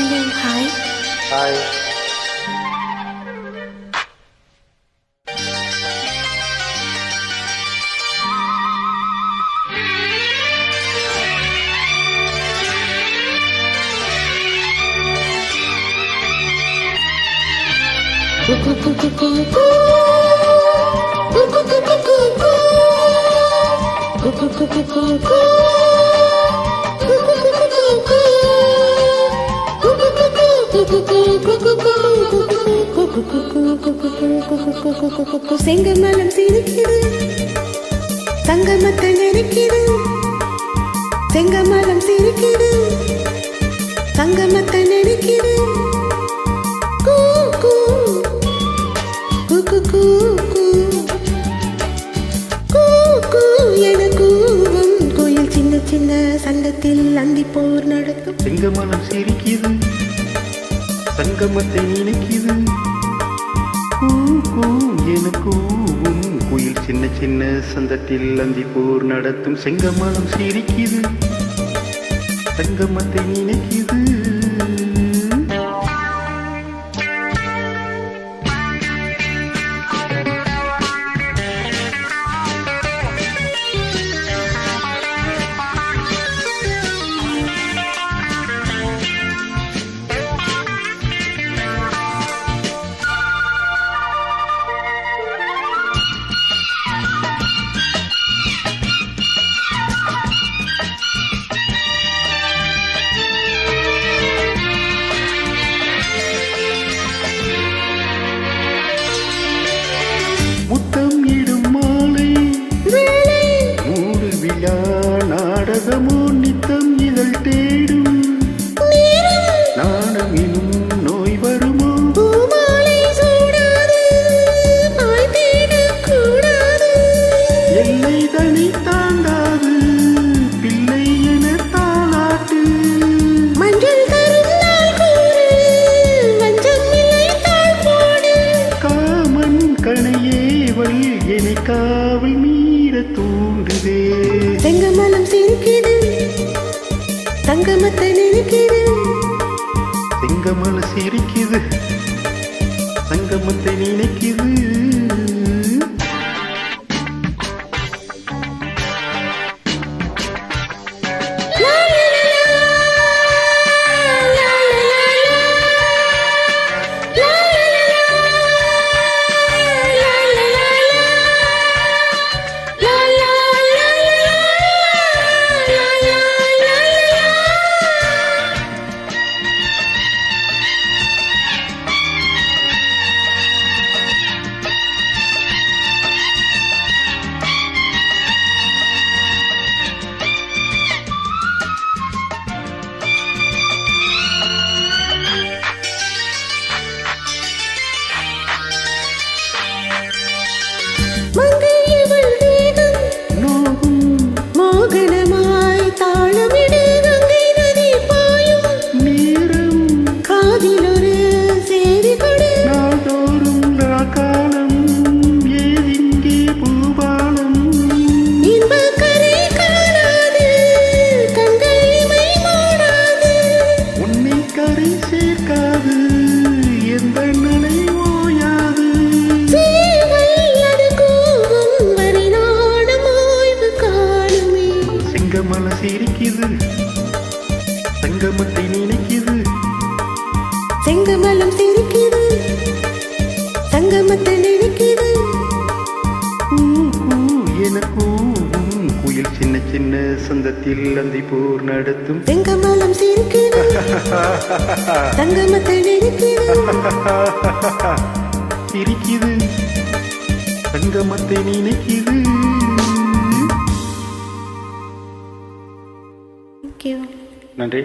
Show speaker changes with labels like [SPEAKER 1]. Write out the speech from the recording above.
[SPEAKER 1] Hello, hi.
[SPEAKER 2] Hi.
[SPEAKER 1] செங்கமலம் சிரிக்குது, தங்கமத்தை நினைக்குது. செங்கமலம் சிரிக்குது, தங்கமத்தை நினைக்குது. கூ கூ கூ கூ கூ கூ கூ என கூவும் கோயில் சின்ன சின்ன சங்கத்தில் அந்தி போர் நடக்கும்.
[SPEAKER 2] செங்கமலம் சிரிக்குது, சங்கமத்தை நினைக்குது. கூ கூ என கூவும் குயில் சின்ன சின்ன சந்தத்தில் அந்தி போர் நடத்தும். செங்கமலம் சிரிக்குது, சங்கமத்தை நினைக்குது. முத்தம் இடும் மாலை மூடு விழா நாடகமோ நித்தம் இதழ் தேடும். நாணம் எனும் நோய் வருமோ? எல்லை தனி தாண்டாது பிள்ளை என தாளாட்டு. காமன் கணையேவள் என்னை காவல் மீற தூண்டுதே.
[SPEAKER 1] செங்கமலம் சிரிக்குது, தங்கமத்தை நினைக்குது.
[SPEAKER 2] செங்கமல சிரிக்குது, சங்கமத்தை நினைக்குது. செங்கமல சிரிக்குது, சங்கமத்தை நினைக்குது.
[SPEAKER 1] செங்கமலம் சிரிக்குது, சங்கமத்தை நினைக்குது.
[SPEAKER 2] கூ கூ என கூவும் குயில் சின்ன சின்ன சந்தத்தில் அந்தி போர் நடத்தும்.
[SPEAKER 1] செங்கமலம் சிரிக்குது, சங்கமத்தை நினைக்குது.
[SPEAKER 2] சிரிக்குது, சங்கமத்தை நினைக்குது.
[SPEAKER 1] Thank you.
[SPEAKER 2] நன்றி.